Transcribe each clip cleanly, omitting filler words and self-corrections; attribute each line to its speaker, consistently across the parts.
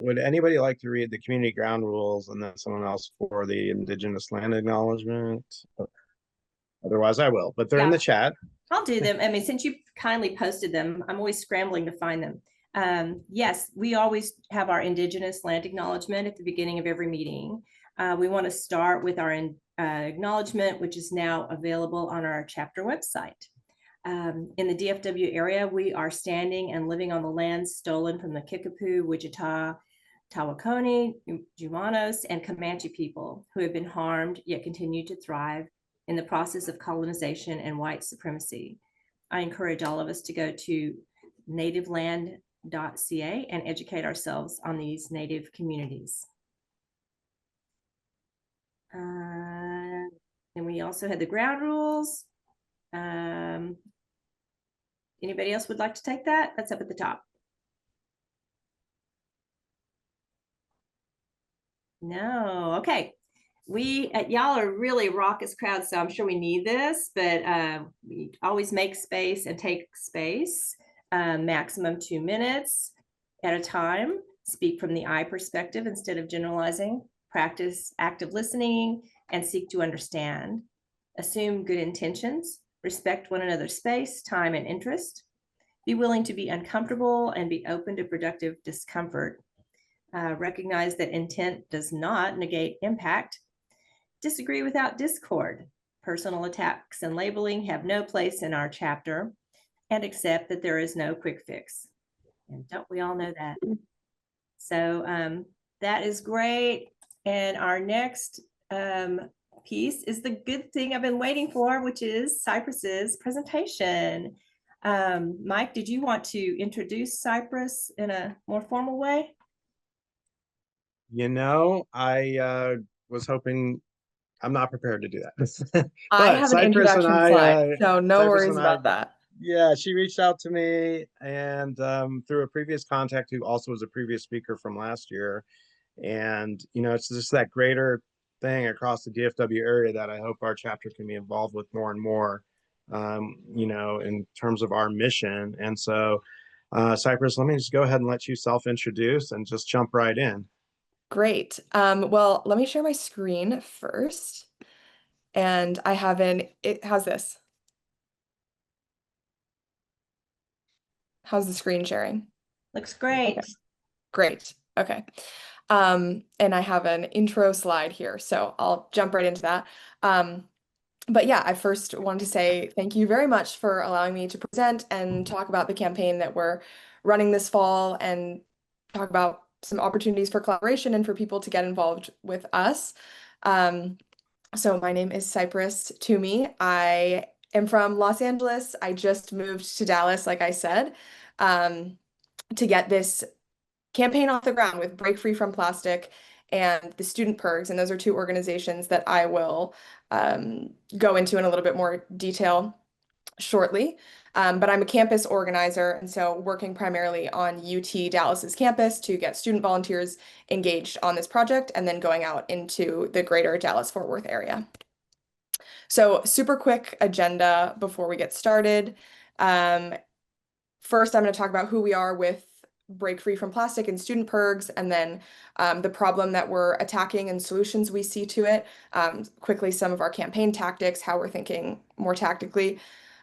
Speaker 1: Would anybody like to read the community ground rules and then someone else for the indigenous land acknowledgement? Otherwise, I will, but they're in
Speaker 2: Yeah,
Speaker 1: the chat.
Speaker 2: I'll do them. I mean, since you kindly posted them, I'm always scrambling to find them. Yes, we always have our Indigenous land acknowledgement at the beginning of every meeting. We want to start with our acknowledgement, which is now available on our chapter website. In the DFW area, we are standing and living on the lands stolen from the Kickapoo, Wichita, Tawakoni, Jumanos, and Comanche people who have been harmed yet continue to thrive in the process of colonization and white supremacy. I encourage all of us to go to nativeland.ca and educate ourselves on these Native communities. And we also had the ground rules. Anybody else would like to take that? That's up at the top. No, okay. Y'all are really raucous crowd, so I'm sure we need this, but we always make space and take space, maximum 2 minutes at a time. Speak from the I perspective instead of generalizing. Practice active listening and seek to understand. Assume good intentions. Respect one another's space, time, and interest. Be willing to be uncomfortable and be open to productive discomfort. Recognize that intent does not negate impact. Disagree without discord. Personal attacks and labeling have no place in our chapter, and accept that there is no quick fix. And don't we all know that? So that is great. And our next piece is the good thing I've been waiting for, which is Cypress's presentation. Mike, did you want to introduce Cypress in a more formal way?
Speaker 1: I was hoping. I'm not prepared to do that.
Speaker 3: I
Speaker 1: But
Speaker 3: have an introduction slide, so no
Speaker 1: Cypress
Speaker 3: worries
Speaker 1: and I,
Speaker 3: about that.
Speaker 1: yeah, she reached out to me and through a previous contact who also was a previous speaker from last year. And, it's just that greater thing across the DFW area that I hope our chapter can be involved with more and more, in terms of our mission. And so, Cypress, let me just go ahead and let you self-introduce and just jump right in.
Speaker 3: Great. Well, let me share my screen first. And I have how's this? How's the screen sharing?
Speaker 2: Looks great.
Speaker 3: Okay. Great. Okay. And I have an intro slide here, so I'll jump right into that. But yeah, I first wanted to say thank you very much for allowing me to present and talk about the campaign that we're running this fall and talk about some opportunities for collaboration and for people to get involved with us. So my name is Cypress Toomey. I am from Los Angeles. I just moved to Dallas, like I said, to get this campaign off the ground with Break Free from Plastic and the Student PIRGs. And those are two organizations that I will go into in a little bit more detail shortly. But I'm a campus organizer, and so working primarily on UT Dallas's campus to get student volunteers engaged on this project and then going out into the greater Dallas-Fort Worth area. So super quick agenda before we get started. First, I'm going to talk about who we are with Break Free from Plastic and Student PIRGs, and then the problem that we're attacking and solutions we see to it. Quickly, some of our campaign tactics, how we're thinking more tactically,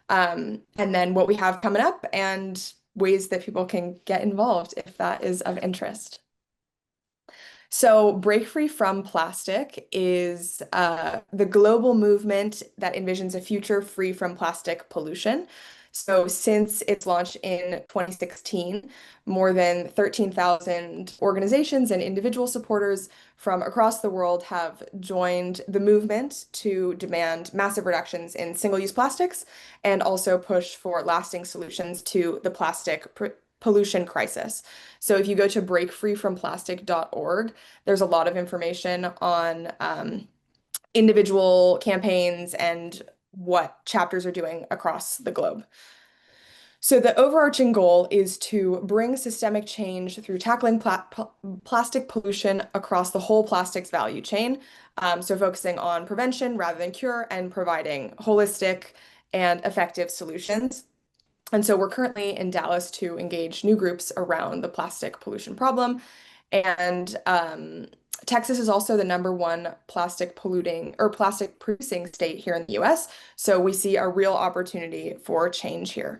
Speaker 3: and then what we have coming up and ways that people can get involved if that is of interest. So Break Free from Plastic is the global movement that envisions a future free from plastic pollution. So since its launch in 2016, more than 13,000 organizations and individual supporters from across the world have joined the movement to demand massive reductions in single-use plastics and also push for lasting solutions to the plastic pollution crisis. So if you go to breakfreefromplastic.org, there's a lot of information on individual campaigns and what chapters are doing across the globe. So the overarching goal is to bring systemic change through tackling plastic pollution across the whole plastics value chain. So focusing on prevention rather than cure and providing holistic and effective solutions. And so we're currently in Dallas to engage new groups around the plastic pollution problem. And Texas is also the #1 plastic polluting or plastic producing state here in the US. So we see a real opportunity for change here.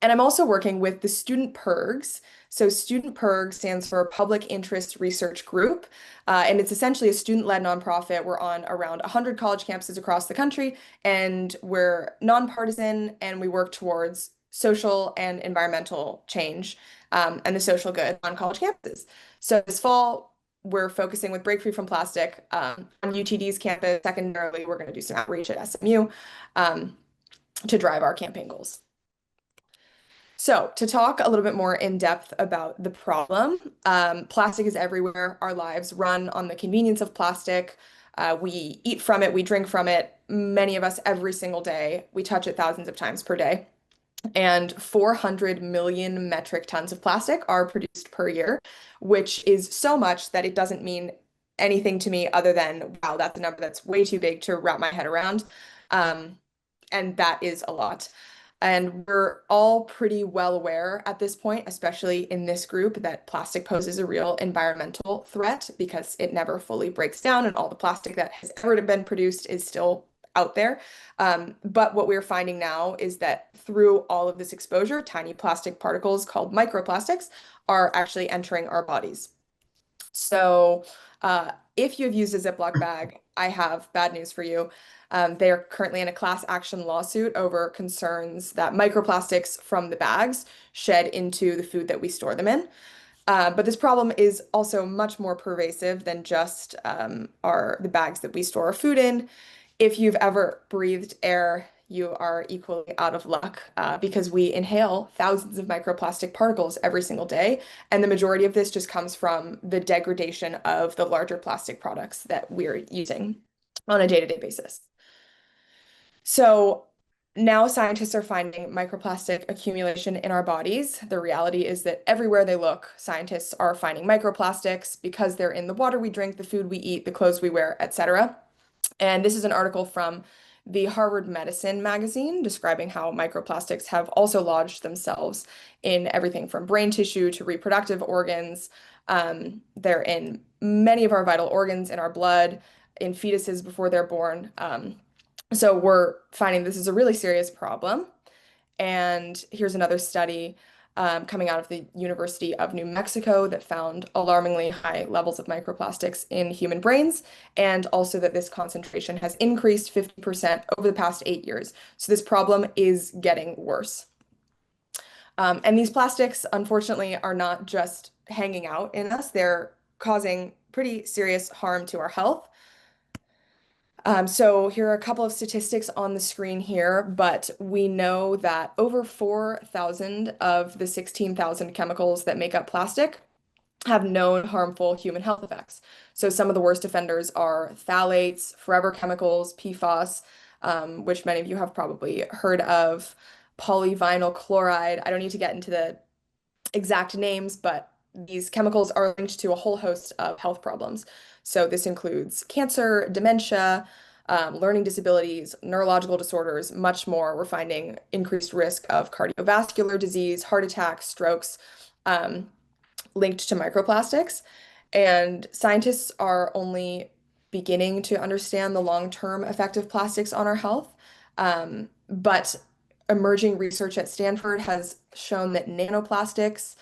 Speaker 3: And I'm also working with the Student PIRGs. So Student PIRG stands for Public Interest Research Group, and it's essentially a student-led nonprofit. We're on around 100 college campuses across the country, and we're nonpartisan, and we work towards social and environmental change and the social good on college campuses. So this fall, we're focusing with Break Free from Plastic on UTD's campus. Secondarily, we're going to do some outreach at SMU to drive our campaign goals. So to talk a little bit more in depth about the problem, plastic is everywhere. Our lives run on the convenience of plastic. We eat from it, we drink from it, many of us every single day. We touch it thousands of times per day. And 400 million metric tons of plastic are produced per year, which is so much that it doesn't mean anything to me other than, wow, that's a number that's way too big to wrap my head around. And that is a lot. And we're all pretty well aware at this point, especially in this group, that plastic poses a real environmental threat because it never fully breaks down and all the plastic that has ever been produced is still out there. But what we're finding now is that through all of this exposure, tiny plastic particles called microplastics are actually entering our bodies. So if you've used a Ziploc bag, I have bad news for you. They are currently in a class action lawsuit over concerns that microplastics from the bags shed into the food that we store them in. But this problem is also much more pervasive than just the bags that we store our food in. If you've ever breathed air, you are equally out of luck because we inhale thousands of microplastic particles every single day. And the majority of this just comes from the degradation of the larger plastic products that we're using on a day-to-day basis. So now scientists are finding microplastic accumulation in our bodies. The reality is that everywhere they look, scientists are finding microplastics because they're in the water we drink, the food we eat, the clothes we wear, etc. And this is an article from the Harvard Medicine magazine describing how microplastics have also lodged themselves in everything from brain tissue to reproductive organs. They're in many of our vital organs, in our blood, in fetuses before they're born. So we're finding this is a really serious problem. And here's another study coming out of the University of New Mexico that found alarmingly high levels of microplastics in human brains, and also that this concentration has increased 50% over the past 8 years. So this problem is getting worse. And these plastics, unfortunately, are not just hanging out in us, they're causing pretty serious harm to our health. So here are a couple of statistics on the screen here, but we know that over 4,000 of the 16,000 chemicals that make up plastic have known harmful human health effects. So some of the worst offenders are phthalates, forever chemicals, PFAS, which many of you have probably heard of, polyvinyl chloride. I don't need to get into the exact names, but these chemicals are linked to a whole host of health problems. So this includes cancer, dementia, learning disabilities, neurological disorders, much more. We're finding increased risk of cardiovascular disease, heart attacks, strokes, linked to microplastics. And scientists are only beginning to understand the long-term effect of plastics on our health. But emerging research at Stanford has shown that nanoplastics,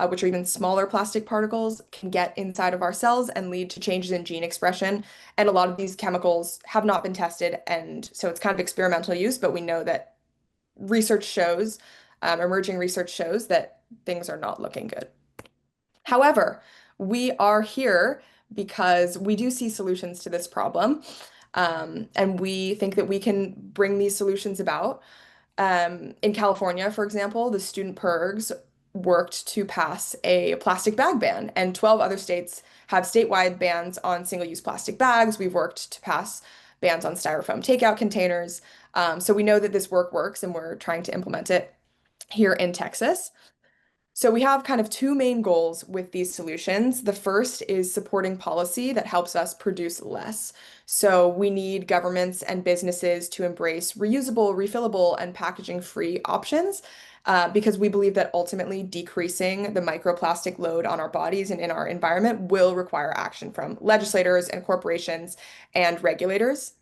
Speaker 3: which are even smaller plastic particles, can get inside of our cells and lead to changes in gene expression. And a lot of these chemicals have not been tested, and so it's kind of experimental use, but we know that research shows, emerging research shows that things are not looking good. However, we are here because we do see solutions to this problem, and we think that we can bring these solutions about. In California, for example, the student PIRGs worked to pass a plastic bag ban, and 12 other states have statewide bans on single-use plastic bags. We've worked to pass bans on styrofoam takeout containers. So we know that this work works, and we're trying to implement it here in Texas. So we have kind of two main goals with these solutions. The first is supporting policy that helps us produce less. So we need governments and businesses to embrace reusable, refillable, and packaging-free options. because we believe that ultimately decreasing the microplastic load on our bodies and in our environment will require action from legislators and corporations and regulators,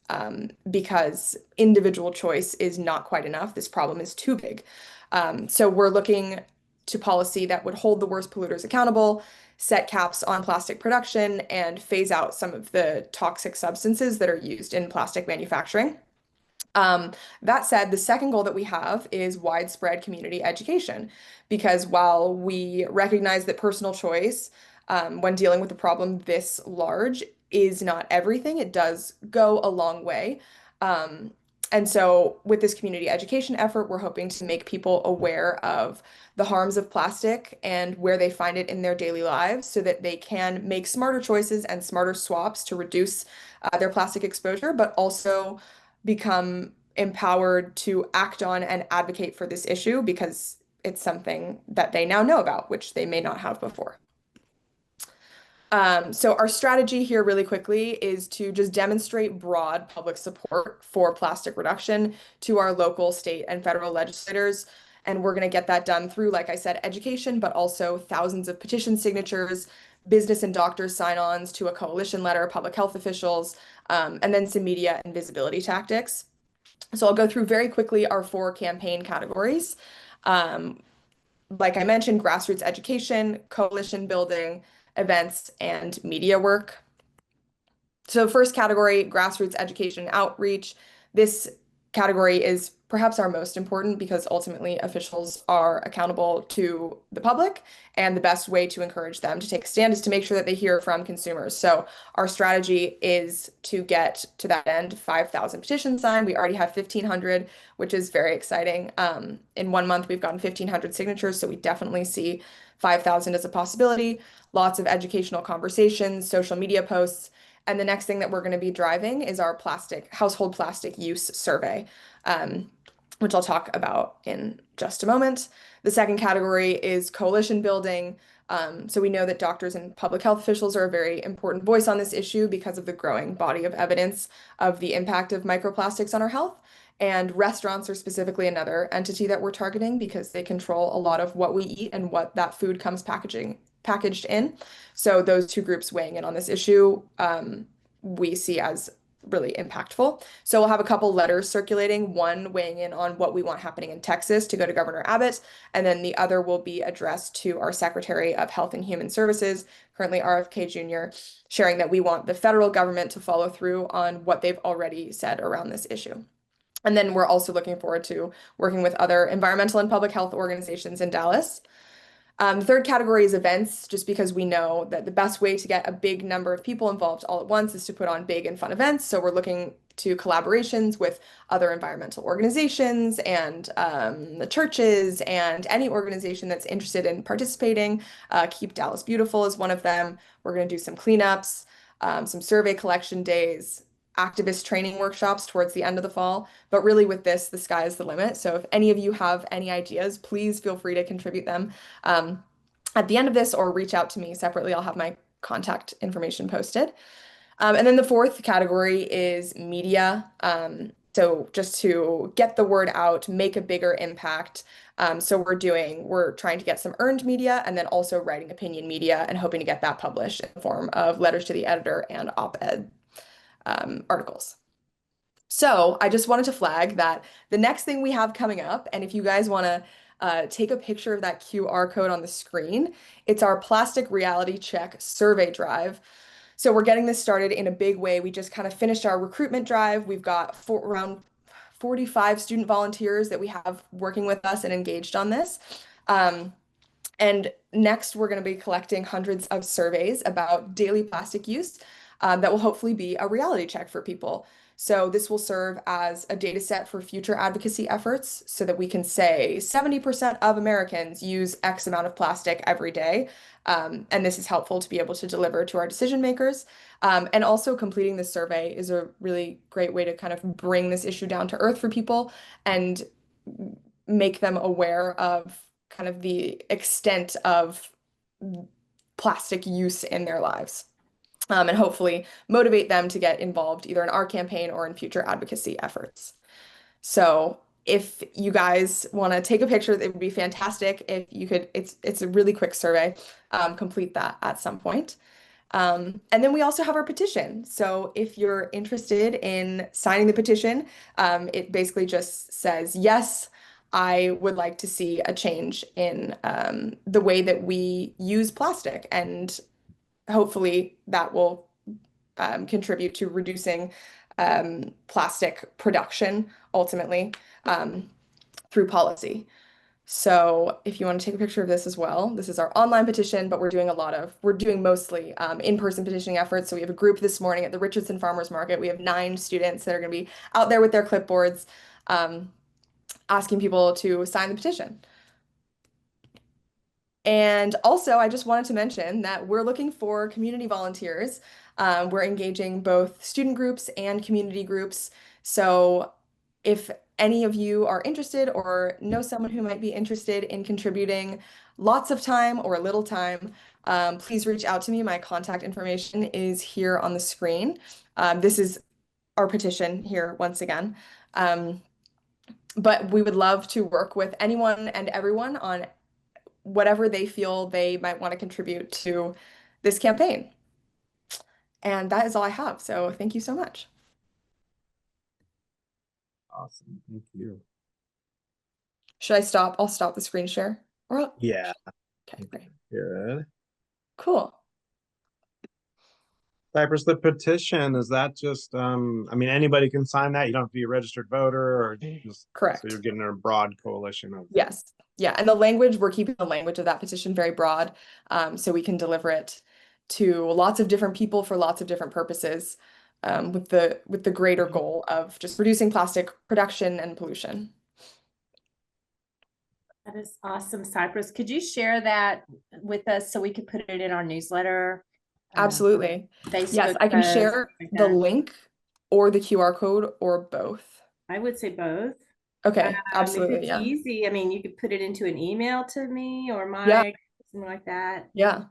Speaker 3: because individual choice is not quite enough. This problem is too big. So we're looking to policy that would hold the worst polluters accountable, set caps on plastic production, and phase out some of the toxic substances that are used in plastic manufacturing. Um, that said, the second goal that we have is widespread community education, because while we recognize that personal choice, when dealing with a problem this large, is not everything, it does go a long way. Um, and so, with this community education effort, we're hoping to make people aware of the harms of plastic and where they find it in their daily lives so that they can make smarter choices and smarter swaps to reduce their plastic exposure, but also become empowered to act on and advocate for this issue because it's something that they now know about, which they may not have before. So our strategy here really quickly is to just demonstrate broad public support for plastic reduction to our local, state, and federal legislators. And we're going to get that done through, like I said, education, but also thousands of petition signatures, business and doctors sign-ons to a coalition letter, public health officials, and then some media and visibility tactics. So I'll go through very quickly our 4 campaign categories. Um, like I mentioned, grassroots education, coalition building, events, and media work. So first category, grassroots education outreach. This category is perhaps our most important because ultimately officials are accountable to the public, and the best way to encourage them to take a stand is to make sure that they hear from consumers. So our strategy is to get to that end 5,000 petitions signed. We already have 1,500, which is very exciting. In 1 month, we've gotten 1,500 signatures, so we definitely see 5,000 as a possibility. Lots of educational conversations, social media posts. And the next thing that we're going to be driving is our household plastic use survey, which I'll talk about in just a moment. The second category is coalition building. So we know that doctors and public health officials are a very important voice on this issue because of the growing body of evidence of the impact of microplastics on our health. And restaurants are specifically another entity that we're targeting because they control a lot of what we eat and what that food comes packaged in. So those 2 groups weighing in on this issue, we see as really impactful. So we'll have a couple letters circulating, one weighing in on what we want happening in Texas to go to Governor Abbott, and then the other will be addressed to our Secretary of Health and Human Services, currently RFK Jr., sharing that we want the federal government to follow through on what they've already said around this issue. And then we're also looking forward to working with other environmental and public health organizations in Dallas. The third category is events, just because we know that the best way to get a big number of people involved all at once is to put on big and fun events. So we're looking to collaborations with other environmental organizations and the churches and any organization that's interested in participating. Keep Dallas Beautiful is one of them. We're going to do some cleanups, some survey collection days, activist training workshops towards the end of the fall. But really with this, the sky is the limit. So if any of you have any ideas, please feel free to contribute them at the end of this or reach out to me separately. I'll have my contact information posted. And then the fourth category is media. So just to get the word out, make a bigger impact. So we're trying to get some earned media and then also writing opinion media and hoping to get that published in the form of letters to the editor and op-ed articles. So I just wanted to flag that the next thing we have coming up, and if you guys want to take a picture of that QR code on the screen, it's our plastic reality check survey drive. So we're getting this started in a big way. We just kind of finished our recruitment drive. We've got around 45 student volunteers that we have working with us and engaged on this. And next, we're going to be collecting hundreds of surveys about daily plastic use that will hopefully be a reality check for people. So this will serve as a data set for future advocacy efforts so that we can say 70% of Americans use X amount of plastic every day. And this is helpful to be able to deliver to our decision makers. And also completing this survey is a really great way to kind of bring this issue down to earth for people and make them aware of kind of the extent of plastic use in their lives. And hopefully motivate them to get involved either in our campaign or in future advocacy efforts. So if you guys want to take a picture, it would be fantastic if you could. It's a really quick survey. Complete that at some point. And then we also have our petition. So if you're interested in signing the petition, it basically just says, yes, I would like to see a change in the way that we use plastic. And hopefully that will contribute to reducing plastic production ultimately through policy. So if you want to take a picture of this as well, this is our online petition, but we're doing mostly in-person petitioning efforts. So we have a group this morning at the Richardson Farmers Market. We have 9 students that are going to be out there with their clipboards asking people to sign the petition. And also, I just wanted to mention that we're looking for community volunteers. We're engaging both student groups and community groups. So if any of you are interested or know someone who might be interested in contributing lots of time or a little time, please reach out to me. My contact information is here on the screen. This is our petition here once again. But we would love to work with anyone and everyone on whatever they feel they might want to contribute to this campaign. And that is all I have. So thank you so much.
Speaker 1: Awesome. Thank you.
Speaker 3: Should I stop? I'll stop the screen share. Or
Speaker 1: Yeah.
Speaker 3: okay, great.
Speaker 1: Good.
Speaker 3: Cool.
Speaker 1: Cypress, the petition, is that just, I mean, anybody can sign that? You don't have to be a registered voter or just,
Speaker 3: Correct.
Speaker 1: so you're getting a broad coalition of.
Speaker 3: Yes. Yeah. And the language, we're keeping the language of that petition very broad, so we can deliver it to lots of different people for lots of different purposes, with the greater goal of just reducing plastic production and pollution.
Speaker 2: That is awesome, Cypress. Could you share that with us so we could put it in our newsletter?
Speaker 3: Absolutely.
Speaker 2: Facebook
Speaker 3: yes, I can
Speaker 2: post,
Speaker 3: share
Speaker 2: like
Speaker 3: the
Speaker 2: that.
Speaker 3: link or the QR code or both.
Speaker 2: I would say both.
Speaker 3: Okay,
Speaker 2: If
Speaker 3: absolutely.
Speaker 2: it's
Speaker 3: Yeah.
Speaker 2: easy, I mean, you could put it into an email to me or
Speaker 3: Yeah.
Speaker 2: Mike, something like that.
Speaker 3: Yeah.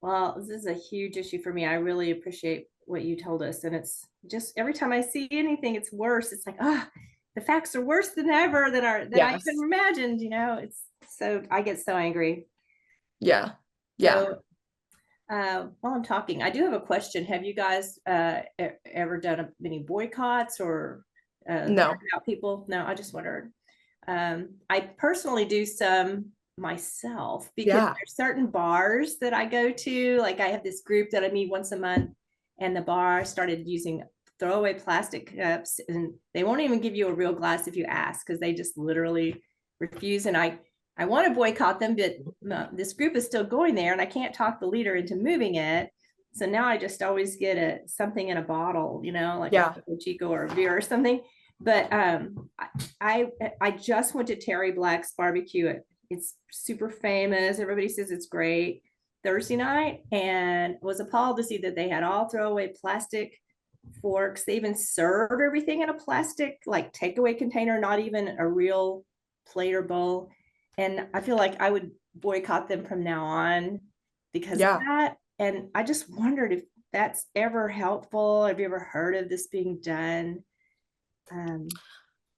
Speaker 2: Well, this is a huge issue for me. I really appreciate what you told us. And it's just every time I see anything, it's worse. It's like, the facts are worse than ever than I
Speaker 3: Yes.
Speaker 2: even imagined, you know. It's so I get so angry.
Speaker 3: Yeah. Yeah.
Speaker 2: So while I'm talking, I do have a question. Have you guys ever done many boycotts or
Speaker 3: No.
Speaker 2: out people? No, I just wondered. I personally do some myself because
Speaker 3: Yeah.
Speaker 2: there's certain bars that I go to. Like I have this group that I meet once a month, and the bar started using throwaway plastic cups, and they won't even give you a real glass if you ask because they just literally refuse. And I want to boycott them, but this group is still going there, and I can't talk the leader into moving it. So now I just always get something in a bottle, you know, like a Chico or a beer or something. But I just went to Terry Black's barbecue. It's super famous. Everybody says it's great. Thursday night, and was appalled to see that they had all throwaway plastic forks. They even serve everything in a plastic like takeaway container, not even a real plate or bowl. And I feel like I would boycott them from now on because of that. And I just wondered if that's ever helpful. Have you ever heard of this being done?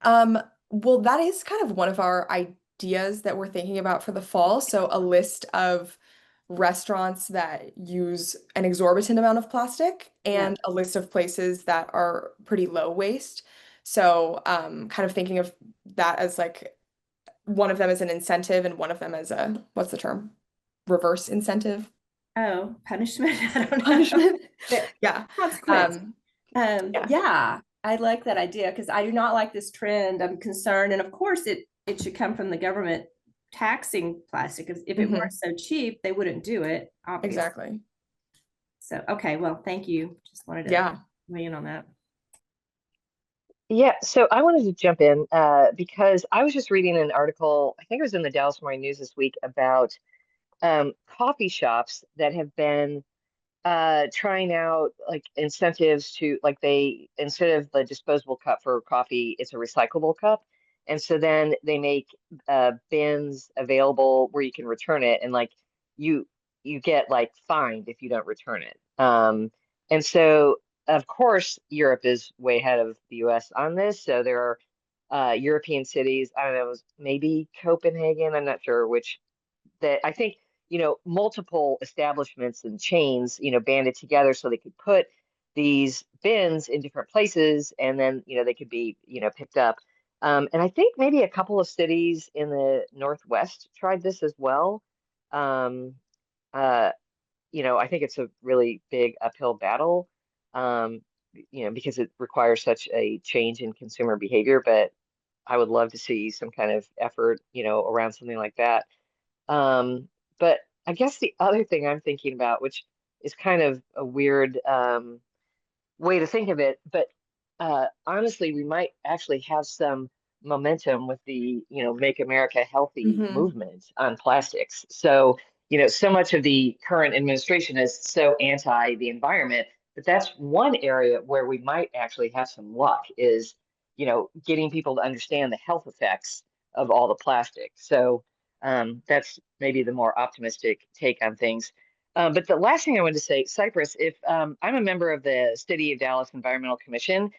Speaker 3: Well, that is kind of one of our ideas that we're thinking about for the fall. So a list of restaurants that use an exorbitant amount of plastic and a list of places that are pretty low waste. So kind of thinking of that as like one of them as an incentive and one of them as a, what's the term? Reverse incentive.
Speaker 2: Oh, punishment. I don't know.
Speaker 3: Punishment.
Speaker 2: Yeah. Consequence. Yeah, I like that idea because I do not like this trend. I'm concerned. And of course it should come from the government taxing plastic. If it weren't so cheap, they wouldn't do it, obviously.
Speaker 3: Exactly.
Speaker 2: So, okay, well, thank you. Just wanted to weigh in on that.
Speaker 4: Yeah, so I wanted to jump in because I was just reading an article, I think it was in the Dallas Morning News this week, about coffee shops that have been trying out like incentives to like they instead of the disposable cup for coffee, it's a recyclable cup. And so then they make bins available where you can return it, and like you get like fined if you don't return it. And so of course, Europe is way ahead of the US on this. So there are European cities, I don't know, maybe Copenhagen, I'm not sure which, that I think, multiple establishments and chains, banded together so they could put these bins in different places and then, they could be, picked up. And I think maybe a couple of cities in the Northwest tried this as well. Um, uh, I think it's a really big uphill battle, um, because it requires such a change in consumer behavior, but I would love to see some kind of effort, around something like that. Um, but I guess the other thing I'm thinking about, which is kind of a weird way to think of it, but honestly, we might actually have some momentum with the, Make America Healthy
Speaker 3: Mhm.
Speaker 4: movement on plastics. So, so much of the current administration is so anti the environment, but that's one area where we might actually have some luck is, getting people to understand the health effects of all the plastic. So that's maybe the more optimistic take on things. But the last thing I wanted to say, Cypress, if I'm a member of the City of Dallas Environmental Commission,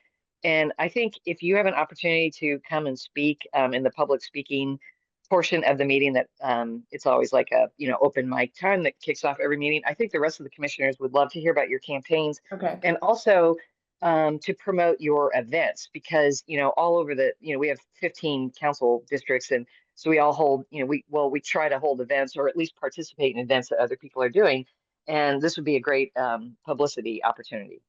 Speaker 4: and I think if you have an opportunity to come and speak in the public speaking portion of the meeting, that it's always like a open mic time that kicks off every meeting. I think the rest of the commissioners would love to hear about your campaigns
Speaker 3: Okay.
Speaker 4: and also to promote your events because all over the we have 15 council districts and so we all hold, we try to hold events or at least participate in events that other people are doing. And this would be a great publicity opportunity.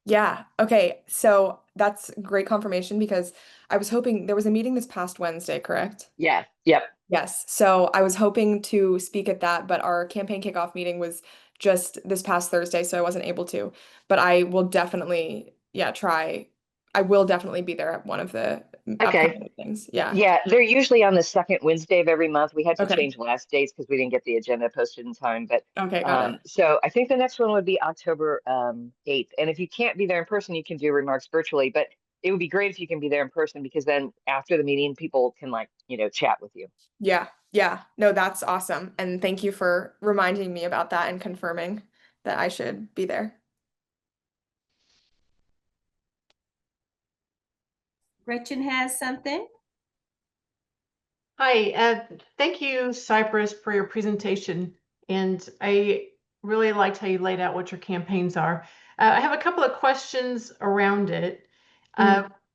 Speaker 3: Yeah. Okay. So that's great confirmation because I was hoping there was a meeting this past Wednesday, correct?
Speaker 4: Yeah. Yep.
Speaker 3: Yes. So I was hoping to speak at that, but our campaign kickoff meeting was just this past Thursday, so I wasn't able to. But I will definitely, yeah, try. I will definitely be there at one of the
Speaker 4: Okay.
Speaker 3: upcoming meetings. Yeah.
Speaker 4: Yeah, they're usually on the second Wednesday of every month. We had to
Speaker 3: Okay.
Speaker 4: change last dates because we didn't get the agenda posted in time. But
Speaker 3: Okay, got it.
Speaker 4: so I think the next one would be October 8th. And if you can't be there in person, you can do remarks virtually. But it would be great if you can be there in person because then after the meeting, people can chat with you.
Speaker 3: Yeah. Yeah. No, that's awesome. And thank you for reminding me about that and confirming that I should be there.
Speaker 2: Gretchen has something.
Speaker 5: Hi, thank you, Cypress, for your presentation. And I really liked how you laid out what your campaigns are. I have a couple of questions around it.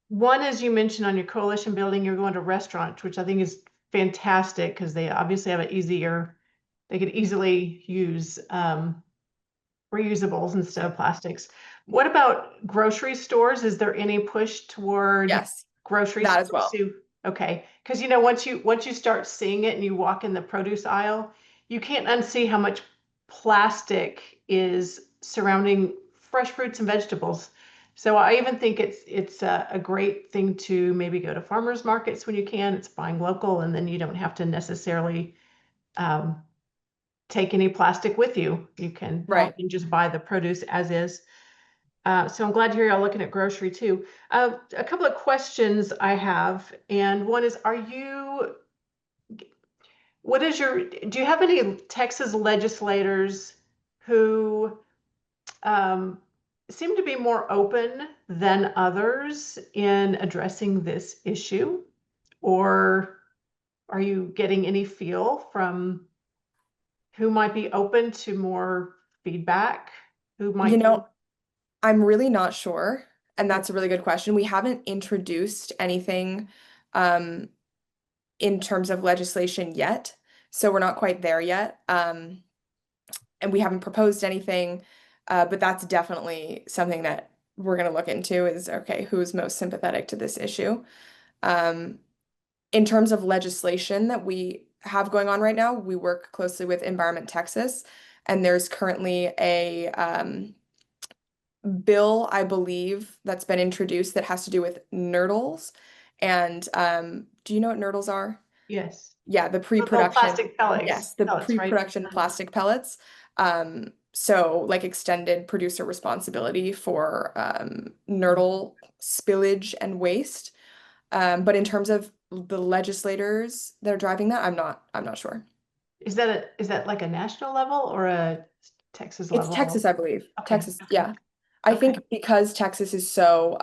Speaker 5: One, as you mentioned on your coalition building, you're going to restaurants, which I think is fantastic because they obviously have they could easily use reusables instead of plastics. What about grocery stores? Is there any push toward
Speaker 3: Yes,
Speaker 5: grocery
Speaker 3: that as
Speaker 5: stores
Speaker 3: well.
Speaker 5: Okay, because once you start seeing it and you walk in the produce aisle, you can't unsee how much plastic is surrounding fresh fruits and vegetables. So I even think it's a great thing to maybe go to farmers markets when you can. It's buying local, and then you don't have to necessarily take any plastic with you. You can walk and just buy the produce as is. So I'm glad to hear y'all looking at grocery too. A couple of questions I have, and one is, do you have any Texas legislators who seem to be more open than others in addressing this issue? Or are you getting any feel from who might be open to more feedback? Who might
Speaker 3: I'm really not sure, and that's a really good question. We haven't introduced anything in terms of legislation yet, so we're not quite there yet. And we haven't proposed anything, but that's definitely something that we're going to look into is, okay, who's most sympathetic to this issue? In terms of legislation that we have going on right now, we work closely with Environment Texas, and there's currently a bill, I believe, that's been introduced that has to do with nurdles. And do you know what nurdles are?
Speaker 5: Yes.
Speaker 3: Yeah, the
Speaker 5: Little
Speaker 3: pre-production.
Speaker 5: plastic pellets.
Speaker 3: Yes, the
Speaker 5: Pellets, right?
Speaker 3: pre-production plastic pellets. So like extended producer responsibility for nurdle spillage and waste. But in terms of the legislators that are driving that, I'm not sure.
Speaker 5: Is that like a national level or a Texas level?
Speaker 3: It's Texas, I believe.
Speaker 5: Okay,
Speaker 3: Texas,
Speaker 5: okay.
Speaker 3: yeah. I
Speaker 5: Okay.
Speaker 3: think because Texas is so,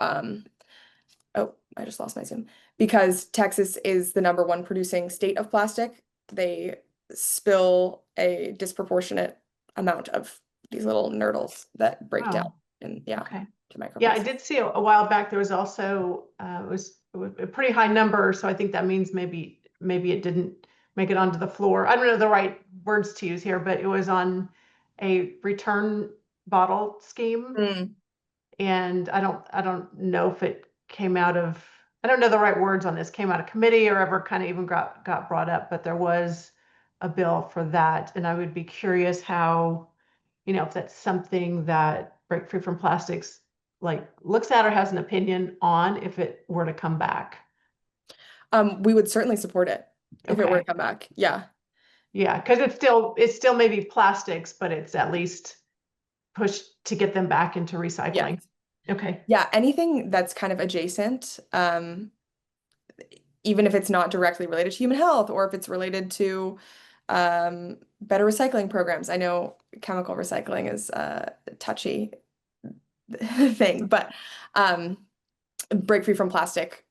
Speaker 3: oh, I just lost my Zoom. Because Texas is the #1 producing state of plastic, they spill a disproportionate amount of these little nurdles that break down
Speaker 5: Oh,
Speaker 3: and yeah,
Speaker 5: okay.
Speaker 3: to
Speaker 5: Yeah, I
Speaker 3: microplastics.
Speaker 5: did see a while back there was also it was a pretty high number, so I think that means maybe it didn't make it onto the floor. I don't know the right words to use here, but it was on a return bottle scheme,
Speaker 3: Mm,
Speaker 5: and I don't know if it came out of, I don't know the right words on this, came out of committee or ever kind of even got brought up, but there was a bill for that, and I would be curious how, you know, if that's something that Break Free from Plastics like looks at or has an opinion on if it were to come back.
Speaker 3: we would certainly support it if it were to
Speaker 5: Okay.
Speaker 3: come back. Yeah.
Speaker 5: Yeah, because it's still maybe plastics, but it's at least pushed to get them back into recycling.
Speaker 3: Yeah.
Speaker 5: Okay.
Speaker 3: Yeah, anything that's kind of adjacent, even if it's not directly related to human health or if it's related to better recycling programs. I know chemical recycling is a touchy thing, but Break Free from Plastic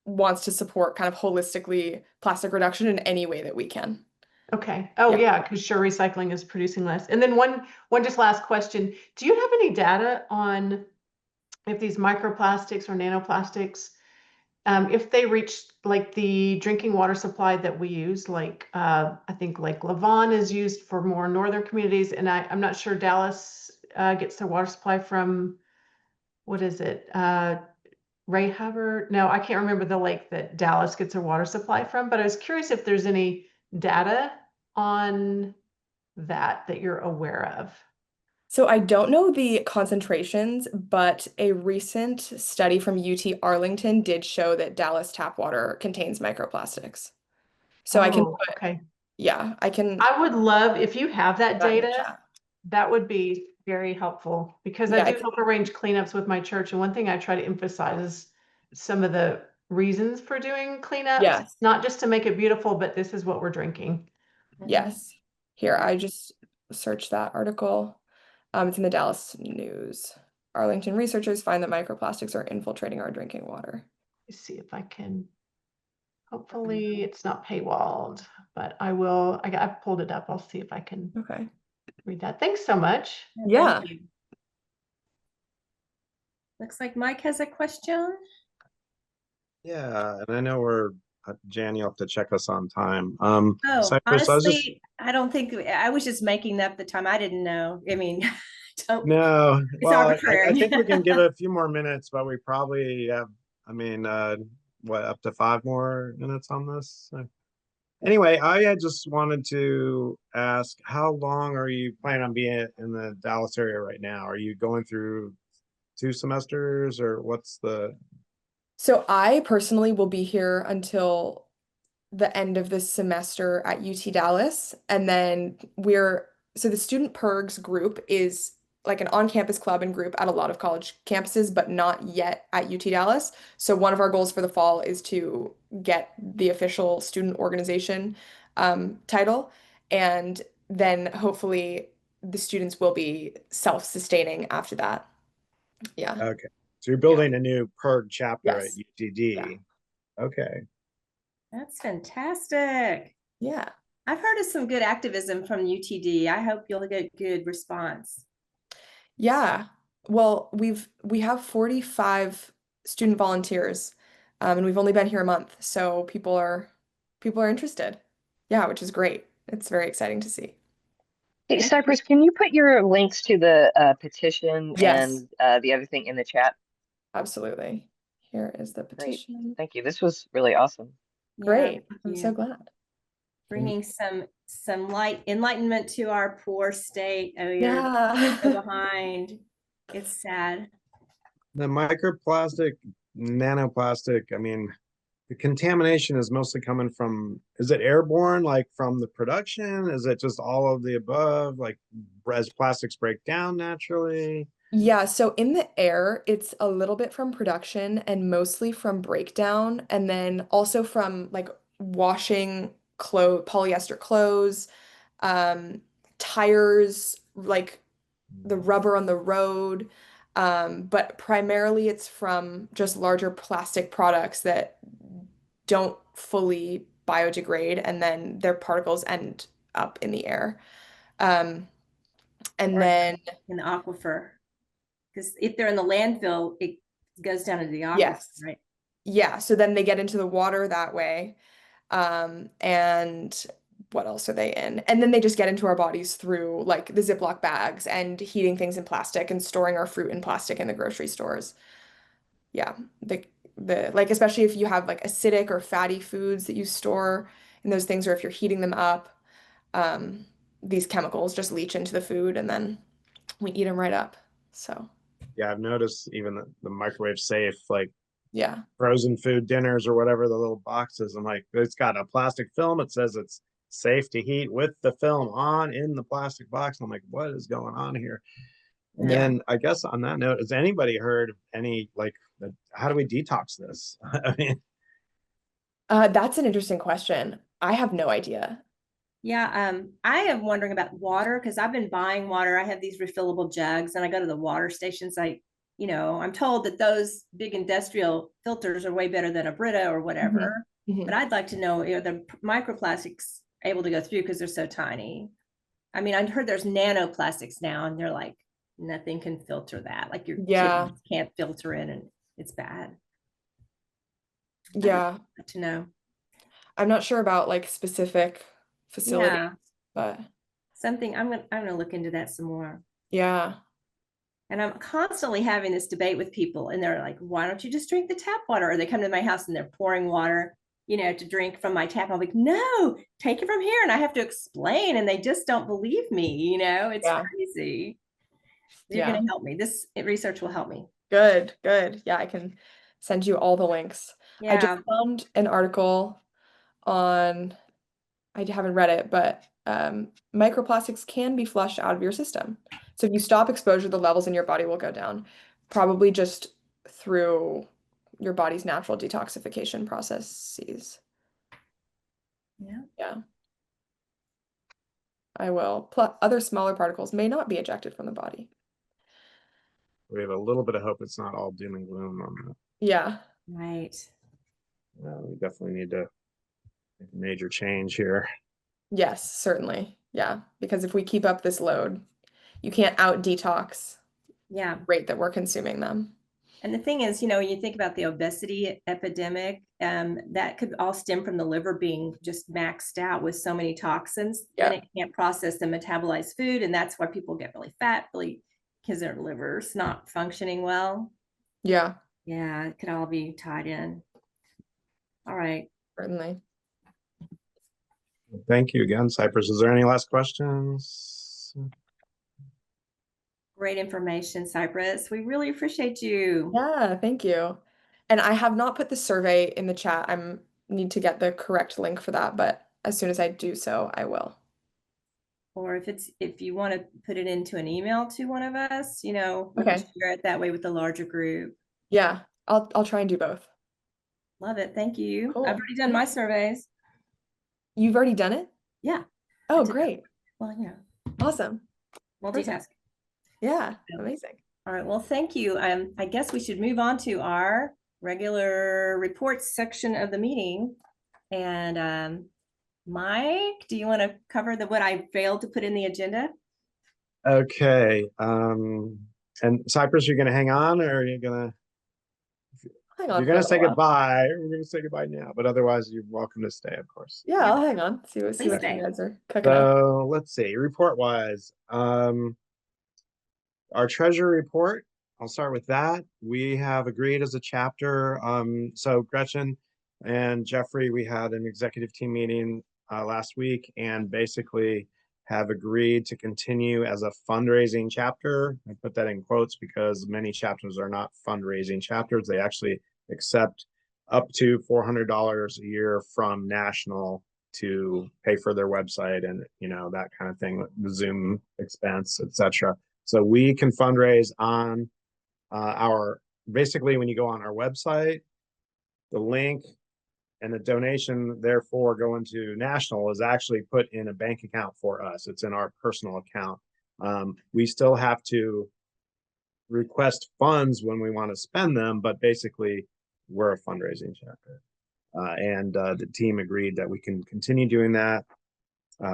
Speaker 3: wants to support kind of holistically plastic reduction in any way that we can.
Speaker 5: Okay. Oh
Speaker 3: Yeah.
Speaker 5: yeah, because sure, recycling is producing less. And then one just last question. Do you have any data on if these microplastics or nanoplastics, if they reach like the drinking water supply that we use, like I think Lake Lavon is used for more northern communities, and I'm not sure Dallas gets their water supply from, what is it? Ray Hubbard? No, I can't remember the lake that Dallas gets their water supply from, but I was curious if there's any data on that you're aware of.
Speaker 3: So I don't know the concentrations, but a recent study from UT Arlington did show that Dallas tap water contains microplastics. So I can
Speaker 5: Oh,
Speaker 3: put,
Speaker 5: okay.
Speaker 3: yeah, I can
Speaker 5: I would love if you have that
Speaker 3: put that in the
Speaker 5: data.
Speaker 3: chat.
Speaker 5: That would be very helpful because I
Speaker 3: Yeah,
Speaker 5: do help arrange cleanups with my church. And one thing I try to emphasize is some of the reasons for doing cleanups,
Speaker 3: yes,
Speaker 5: not just to make it beautiful, but this is what we're drinking.
Speaker 3: yes. Here, I just searched that article. It's in the Dallas News. Arlington researchers find that microplastics are infiltrating our drinking water.
Speaker 5: Let's see if I can, hopefully it's not paywalled, but I will, I've pulled it up. I'll see if I can
Speaker 3: Okay.
Speaker 5: read that. Thanks so much.
Speaker 3: Yeah.
Speaker 2: Thank you. Looks like Mike has a question.
Speaker 1: Yeah, and I know we're Jan, you'll have to check us on time.
Speaker 2: Oh,
Speaker 1: Cypress, I was just
Speaker 2: honestly, I don't think I was just making up the time. I didn't know. I mean, don't,
Speaker 1: no.
Speaker 2: it's
Speaker 1: Well, I
Speaker 2: arbitrary.
Speaker 1: think we can give it a few more minutes, but we probably have, I mean, what, up to 5 more minutes on this? Anyway, I had just wanted to ask, how long are you planning on being in the Dallas area right now? Are you going through 2 semesters, or what's the?
Speaker 3: So I personally will be here until the end of this semester at UT Dallas. And then so the Student PIRGs group is like an on-campus club and group at a lot of college campuses, but not yet at UT Dallas. So one of our goals for the fall is to get the official student organization title. And then hopefully the students will be self-sustaining after that. Yeah.
Speaker 1: Okay, so you're
Speaker 3: Yeah.
Speaker 1: building a new PERG chapter at
Speaker 3: Yes. Yeah.
Speaker 1: UTD. Okay.
Speaker 2: That's fantastic.
Speaker 3: Yeah.
Speaker 2: I've heard of some good activism from UTD. I hope you'll get good response.
Speaker 3: Yeah. Well, we have 45 student volunteers, and we've only been here a month, so people are interested. Yeah, which is great. It's very exciting to see.
Speaker 4: Hey, Cypress, can you put your links to the petition
Speaker 3: Yes,
Speaker 4: and the other thing in the chat?
Speaker 3: absolutely. Here is the
Speaker 4: Great.
Speaker 3: petition.
Speaker 4: Thank you. This was really awesome.
Speaker 3: Great.
Speaker 2: Yeah,
Speaker 3: I'm so glad.
Speaker 2: bringing some light enlightenment to our poor state. Oh, you're
Speaker 3: Yeah.
Speaker 2: so behind. It's sad.
Speaker 1: The microplastic, nanoplastic, I mean, the contamination is mostly coming from, is it airborne, like from the production? Is it just all of the above, like as plastics break down naturally?
Speaker 3: Yeah, so in the air, it's a little bit from production and mostly from breakdown, and then also from like washing polyester clothes, um, tires, like the rubber on the road. But primarily it's from just larger plastic products that don't fully biodegrade, and then their particles end up in the air. And
Speaker 2: Or
Speaker 3: then,
Speaker 2: in the aquifer. Because if they're in the landfill, it goes down into the aquifer,
Speaker 3: yes,
Speaker 2: right?
Speaker 3: yeah, so then they get into the water that way. And what else are they in? And then they just get into our bodies through like the Ziploc bags and heating things in plastic and storing our fruit in plastic in the grocery stores. Yeah, the like, especially if you have like acidic or fatty foods that you store in those things, or if you're heating them up, um, these chemicals just leach into the food and then we eat them right up. So
Speaker 1: Yeah, I've noticed even the microwave safe, like
Speaker 3: yeah,
Speaker 1: frozen food dinners or whatever, the little boxes. I'm like, it's got a plastic film. It says it's safe to heat with the film on in the plastic box. I'm like, what is going on here? And
Speaker 3: yeah.
Speaker 1: then I guess on that note, has anybody heard any like, how do we detox this? I mean,
Speaker 3: That's an interesting question. I have no idea.
Speaker 2: Yeah, I am wondering about water because I've been buying water. I have these refillable jugs and I go to the water stations. I'm told that those big industrial filters are way better than a Brita or whatever.
Speaker 3: Mhm.
Speaker 2: But I'd like to know, the microplastics able to go through because they're so tiny. I mean, I've heard there's nanoplastics now, and they're like, nothing can filter that. Like your
Speaker 3: Yeah,
Speaker 2: kidneys can't filter in, and it's bad. I'd
Speaker 3: yeah.
Speaker 2: like to know.
Speaker 3: I'm not sure about like specific facilities,
Speaker 2: Yeah,
Speaker 3: but
Speaker 2: something I'm gonna look into that some more.
Speaker 3: yeah,
Speaker 2: And I'm constantly having this debate with people, and they're like, why don't you just drink the tap water? Or they come to my house and they're pouring water, to drink from my tap. I'm like, no, take it from here. And I have to explain, and they just don't believe me. It's
Speaker 3: yeah,
Speaker 2: crazy. You're going
Speaker 3: yeah.
Speaker 2: to help me. This research will help me.
Speaker 3: Good, good. Yeah, I can send you all the links. I just
Speaker 2: Yeah.
Speaker 3: found an article on, I haven't read it, but microplastics can be flushed out of your system. So if you stop exposure, the levels in your body will go down, probably just through your body's natural detoxification processes.
Speaker 2: Yeah.
Speaker 3: Yeah, I will. Plus, other smaller particles may not be ejected from the body.
Speaker 1: we have a little bit of hope it's not all doom and gloom on that.
Speaker 3: Yeah.
Speaker 2: Right.
Speaker 1: We definitely need to make a major change here.
Speaker 3: Yes, certainly. Yeah, because if we keep up this load, you can't out detox
Speaker 2: Yeah.
Speaker 3: the rate that we're consuming them.
Speaker 2: And the thing is, when you think about the obesity epidemic, that could all stem from the liver being just maxed out with so many toxins.
Speaker 3: Yeah.
Speaker 2: Then it can't process and metabolize food. And that's why people get really fat, really, because their liver's not functioning well.
Speaker 3: Yeah,
Speaker 2: Yeah, it could all be tied in. All right.
Speaker 3: certainly.
Speaker 1: Thank you again, Cypress. Is there any last questions?
Speaker 2: Great information, Cypress. We really appreciate you.
Speaker 3: Yeah, thank you. And I have not put the survey in the chat. I need to get the correct link for that, but as soon as I do so, I will.
Speaker 2: Or if you want to put it into an email to one of us, we can
Speaker 3: Okay.
Speaker 2: share it that way with the larger group.
Speaker 3: Yeah, I'll try and do both.
Speaker 2: Love it. Thank you.
Speaker 3: Cool.
Speaker 2: I've already done my surveys.
Speaker 3: You've already done it?
Speaker 2: Yeah.
Speaker 3: Oh, great.
Speaker 2: Well,
Speaker 3: Awesome.
Speaker 2: multitask.
Speaker 3: Yeah,
Speaker 2: Yeah.
Speaker 3: amazing.
Speaker 2: All right. Well, thank you. I guess we should move on to our regular reports section of the meeting. And Mike, do you want to cover what I failed to put in the agenda?
Speaker 1: Okay. And Cypress, you're gonna hang on, or are you gonna
Speaker 3: Hang on
Speaker 1: you're
Speaker 3: for
Speaker 1: gonna
Speaker 3: a
Speaker 1: say
Speaker 3: while.
Speaker 1: goodbye? We're gonna say goodbye now, but otherwise you're welcome to stay, of course.
Speaker 3: Yeah, I'll hang on. See what
Speaker 2: Please
Speaker 3: you
Speaker 2: stay.
Speaker 3: guys are cooking up.
Speaker 1: So let's see, report wise. Our treasury report, I'll start with that. We have agreed as a chapter. So Gretchen and Jeffrey, we had an executive team meeting last week and basically have agreed to continue as a fundraising chapter. I put that in quotes because many chapters are not fundraising chapters. They actually accept up to $400 a year from national to pay for their website and that kind of thing, the Zoom expense, etc. So we can fundraise on basically when you go on our website, the link and the donation therefore going to national is actually put in a bank account for us. It's in our personal account. We still have to request funds when we want to spend them, but basically we're a fundraising chapter. And the team agreed that we can continue doing that.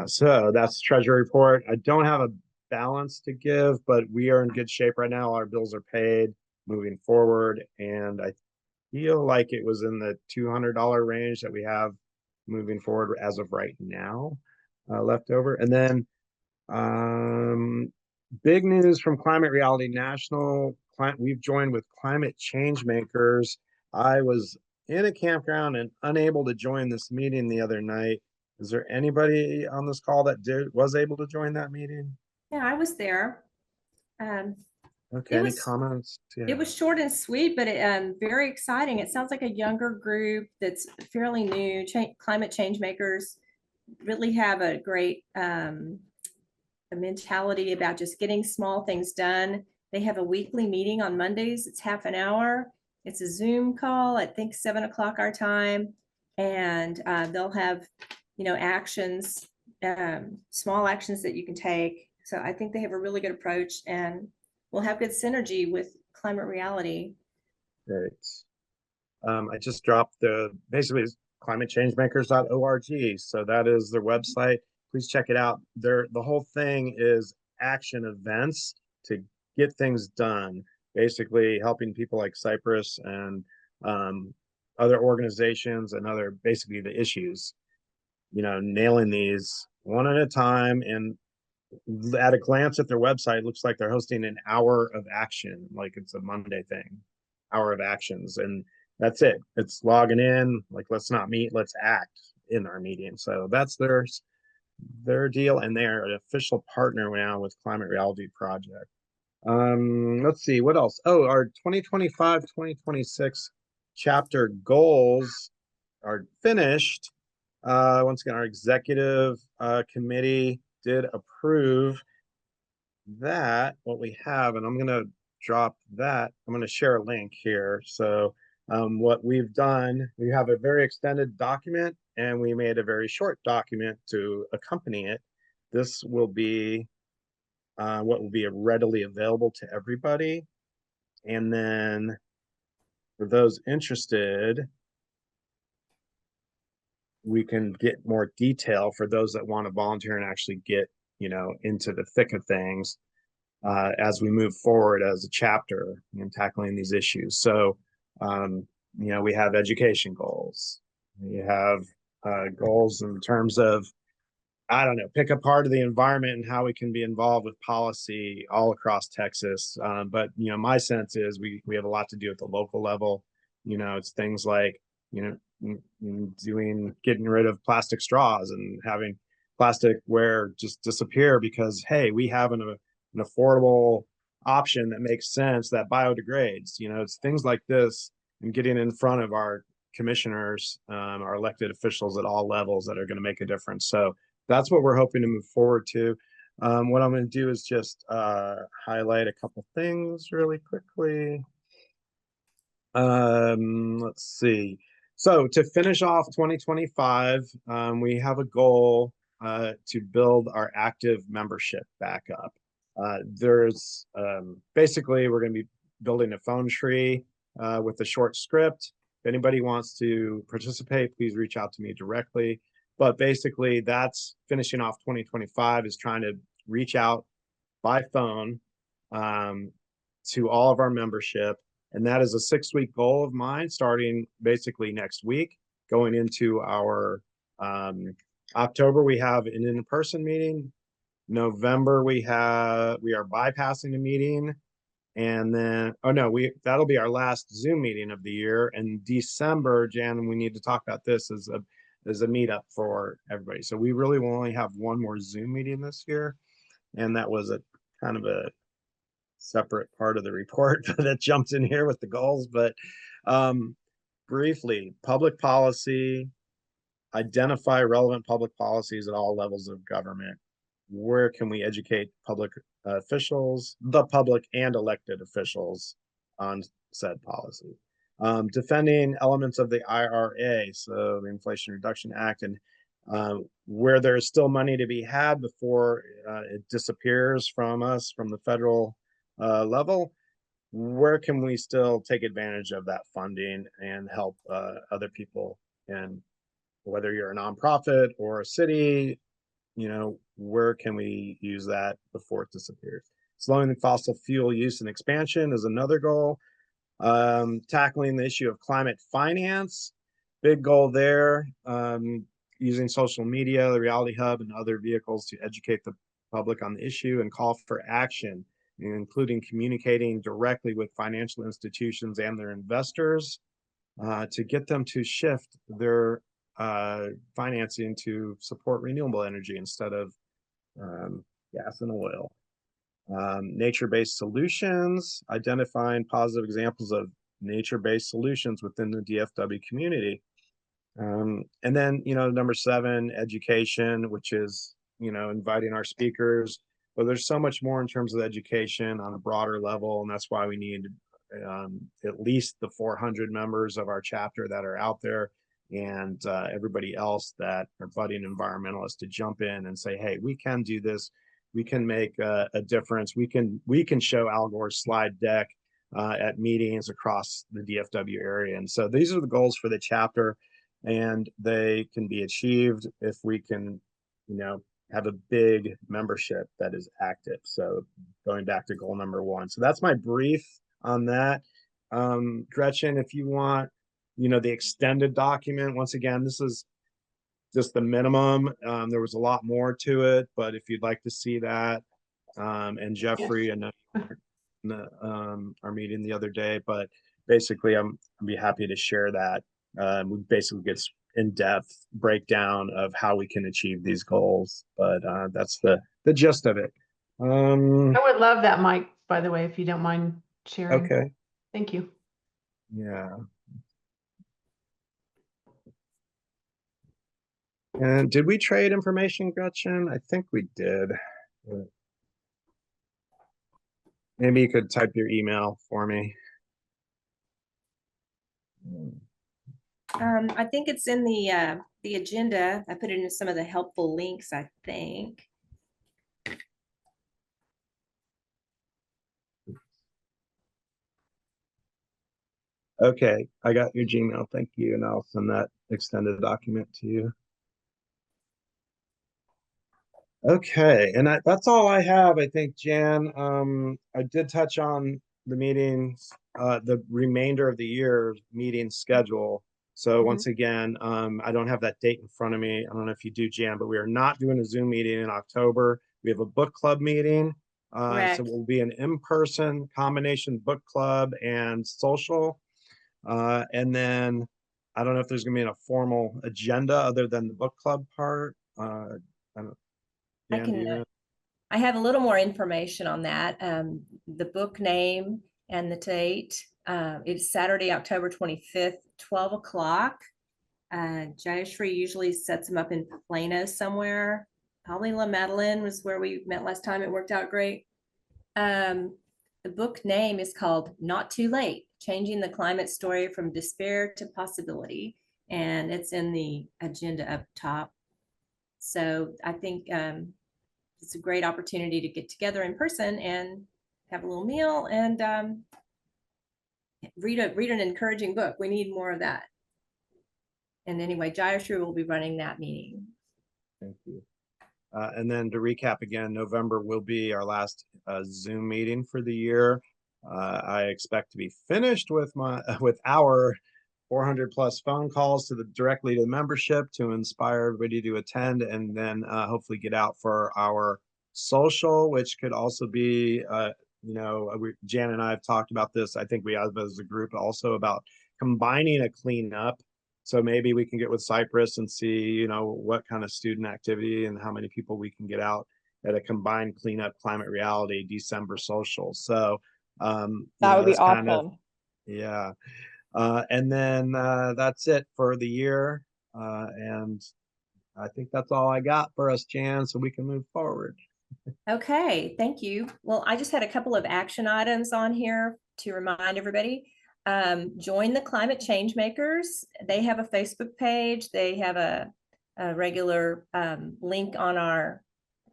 Speaker 1: So that's treasury report. I don't have a balance to give, but we are in good shape right now. Our bills are paid moving forward. And I feel like it was in the $200 range that we have moving forward as of right now, left over. And then big news from Climate Reality National. We've joined with Climate Change Makers. I was in a campground and unable to join this meeting the other night. Is there anybody on this call that was able to join that meeting?
Speaker 2: Yeah, I was there.
Speaker 1: Okay,
Speaker 2: It
Speaker 1: any
Speaker 2: was
Speaker 1: comments? Yeah.
Speaker 2: it was short and sweet, but very exciting. It sounds like a younger group that's fairly new. Climate change makers really have a great a mentality about just getting small things done. They have a weekly meeting on Mondays. It's half an hour. It's a Zoom call, I think 7 o'clock our time. And they'll have, actions, small actions that you can take. So I think they have a really good approach, and we'll have good synergy with Climate Reality.
Speaker 1: Great. I just dropped basically climatechangemakers.org. So that is their website. Please check it out. The whole thing is action events to get things done, basically helping people like Cypress and other organizations and basically the issues, nailing these one at a time. And at a glance at their website, it looks like they're hosting an hour of action, like it's a Monday thing, hour of actions. And that's it. It's logging in, like, let's not meet, let's act in our meeting. So that's their deal, and they're an official partner now with Climate Reality Project. Let's see, what else? Oh, our 2025-2026 chapter goals are finished. Once again, our executive committee did approve that, what we have, and I'm going to drop that. I'm going to share a link here. So what we've done, we have a very extended document, and we made a very short document to accompany it. This will be what will be readily available to everybody. And then for those interested, we can get more detail for those that want to volunteer and actually get, into the thick of things as we move forward as a chapter in tackling these issues. So, we have education goals. We have goals in terms of, I don't know, pick a part of the environment and how we can be involved with policy all across Texas. But, my sense is we have a lot to do at the local level. It's things like, getting rid of plastic straws and having plasticware just disappear because, hey, we have an affordable option that makes sense that biodegrades. It's things like this, and getting in front of our commissioners, our elected officials at all levels that are going to make a difference. So that's what we're hoping to move forward to. What I'm going to do is just highlight a couple things really quickly. Let's see. So to finish off 2025, we have a goal to build our active membership back up. There's basically, we're going to be building a phone tree with a short script. If anybody wants to participate, please reach out to me directly. But basically, that's finishing off 2025 is trying to reach out by phone to all of our membership. And that is a 6-week goal of mine, starting basically next week, going into our October, we have an in-person meeting. November, we are bypassing a meeting. And then, that'll be our last Zoom meeting of the year. And December, Jan, we need to talk about this as a meetup for everybody. So we really will only have one more Zoom meeting this year. And that was a kind of a separate part of the report that jumped in here with the goals. But briefly, public policy, identify relevant public policies at all levels of government. Where can we educate public officials, the public and elected officials, on said policy? Defending elements of the IRA, so the Inflation Reduction Act, and where there's still money to be had before it disappears from us, from the federal level. where can we still take advantage of that funding and help other people? And whether you're a nonprofit or a city, you know, where can we use that before it disappears? Slowing the fossil fuel use and expansion is another goal. Tackling the issue of climate finance, big goal there. Using social media, the Reality Hub, and other vehicles to educate the public on the issue and call for action, including communicating directly with financial institutions and their investors to get them to shift their financing to support renewable energy instead of gas and oil. Nature-based solutions, identifying positive examples of nature-based solutions within the DFW community. And then, you know, number 7, education, which is, you know, inviting our speakers. But there's so much more in terms of education on a broader level, and that's why we need at least the 400 members of our chapter that are out there, and everybody else that are budding environmentalists to jump in and say, hey, we can do this. We can make a difference. We can show Al Gore's slide deck at meetings across the DFW area. And so these are the goals for the chapter, and they can be achieved if we can, you know, have a big membership that is active. So going back to goal number 1. So that's my brief on that. Gretchen, if you want, you know, the extended document, once again, this is just the minimum. There was a lot more to it, but if you'd like to see that, and Jeffrey,
Speaker 5: Yes.
Speaker 1: and our meeting the other day, but basically I'd be happy to share that. We basically get in-depth breakdown of how we can achieve these goals, but that's the gist of it.
Speaker 5: I would love that, Mike, by the way, if you don't mind sharing.
Speaker 1: Okay.
Speaker 5: Thank you.
Speaker 1: Yeah. And did we trade information, Gretchen? I think we did. Maybe you could type your email for me.
Speaker 2: I think it's in the agenda. I put it in some of the helpful links, I think.
Speaker 1: Okay, I got your Gmail. Thank you. And I'll send that extended document to you. Okay, and that's all I have, I think, Jan. I did touch on the meetings, the remainder of the year meeting schedule. So once again, I don't have that date in front of me. I don't know if you do, Jan, but we are not doing a Zoom meeting in October. We have a book club meeting. So it will be an in-person combination book club and social. And then I don't know if there's going to be a formal agenda other than the book club part. I don't.
Speaker 2: I have a little more information on that. The book name and the date. It's Saturday, October 25th, 12 o'clock. Jayashri usually sets them up in Plano somewhere. Probably La Madeleine was where we met last time. It worked out great. The book name is called Not Too Late, Changing the Climate Story from Despair to Possibility. And it's in the agenda up top. So I think it's a great opportunity to get together in person and have a little meal and read an encouraging book. We need more of that. And anyway, Jayashri will be running that meeting.
Speaker 1: Thank you. And then to recap again, November will be our last Zoom meeting for the year. I expect to be finished with our 400 plus phone calls directly to the membership to inspire everybody to attend, and then hopefully get out for our social, which could also be, you know, Jan and I have talked about this. I think we have as a group also about combining a cleanup. So maybe we can get with Cypress and see, you know, what kind of student activity and how many people we can get out at a combined cleanup climate reality December social. So
Speaker 3: that would be awesome.
Speaker 1: Yeah. And then that's it for the year. And I think that's all I got for us, Jan, so we can move forward.
Speaker 2: Okay, thank you. Well, I just had a couple of action items on here to remind everybody. Join the Climate Change Makers. They have a Facebook page. They have a regular link on our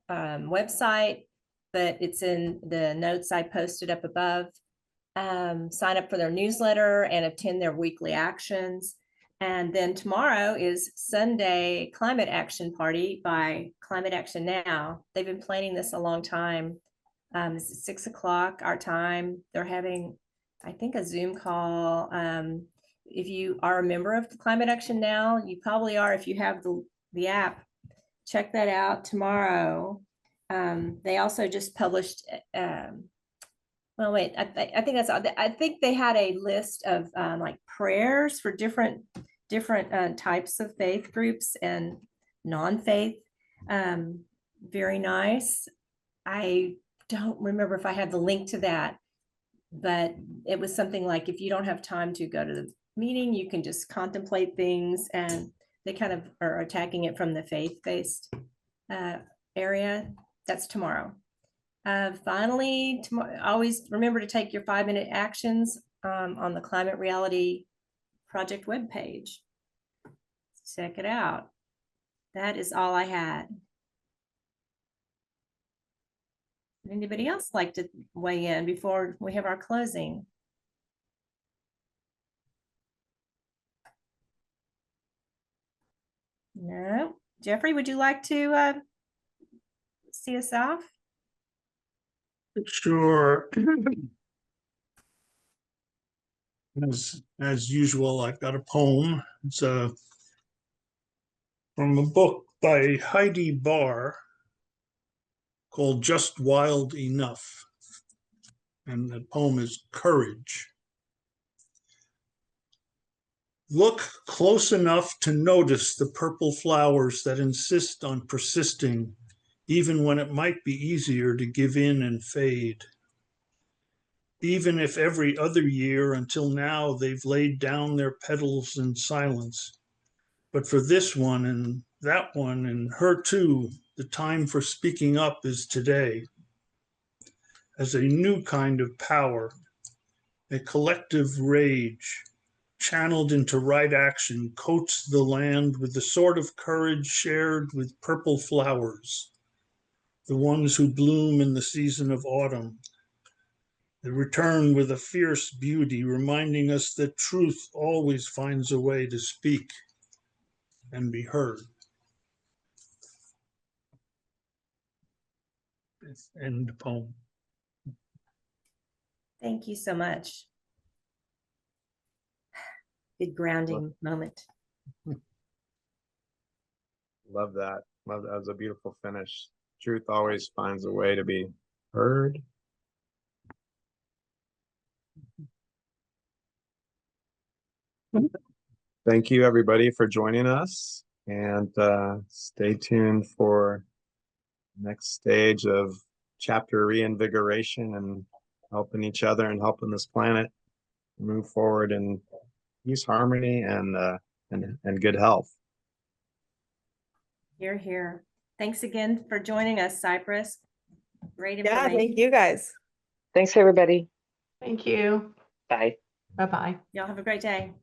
Speaker 2: website, but it's in the notes I posted up above. sign up for their newsletter and attend their weekly actions. And then tomorrow is Sunday Climate Action Party by Climate Action Now. They've been planning this a long time. It's 6 o'clock our time. They're having, I think, a Zoom call. If you are a member of Climate Action Now, you probably are if you have the app. Check that out tomorrow. They also just published, well, wait, I think I think they had a list of like prayers for different types of faith groups and non-faith. Very nice. I don't remember if I have the link to that, but it was something like, if you don't have time to go to the meeting, you can just contemplate things, and they kind of are attacking it from the faith-based area. That's tomorrow. Finally, always remember to take your 5-minute actions on the Climate Reality Project webpage. Check it out. That is all I had. Would anybody else like to weigh in before we have our closing? No. Jeffrey, would you like to see us off?
Speaker 6: Sure. As usual, I've got a poem. It's from a book by Heidi Barr called Just Wild Enough. And the poem is Courage. Look close enough to notice the purple flowers that insist on persisting, even when it might be easier to give in and fade. Even if every other year until now they've laid down their petals in silence. But for this one and that one and her too, the time for speaking up is today. As a new kind of power, a collective rage, channeled into right action, coats the land with the sort of courage shared with purple flowers, the ones who bloom in the season of autumn. They return with a fierce beauty, reminding us that truth always finds a way to speak and be heard. End poem.
Speaker 2: Thank you so much. Good grounding moment.
Speaker 1: Love that. Love that. That was a beautiful finish. Truth always finds a way to be heard. Thank you, everybody, for joining us, and stay tuned for next stage of chapter reinvigoration and helping each other and helping this planet move forward in peace, harmony, and good health.
Speaker 2: Hear, hear. Thanks again for joining us, Cypress. Great information.
Speaker 3: Yeah, thank you guys.
Speaker 4: Thanks, everybody.
Speaker 5: Thank you.
Speaker 4: Bye.
Speaker 5: Bye-bye.
Speaker 2: Y'all have a great day.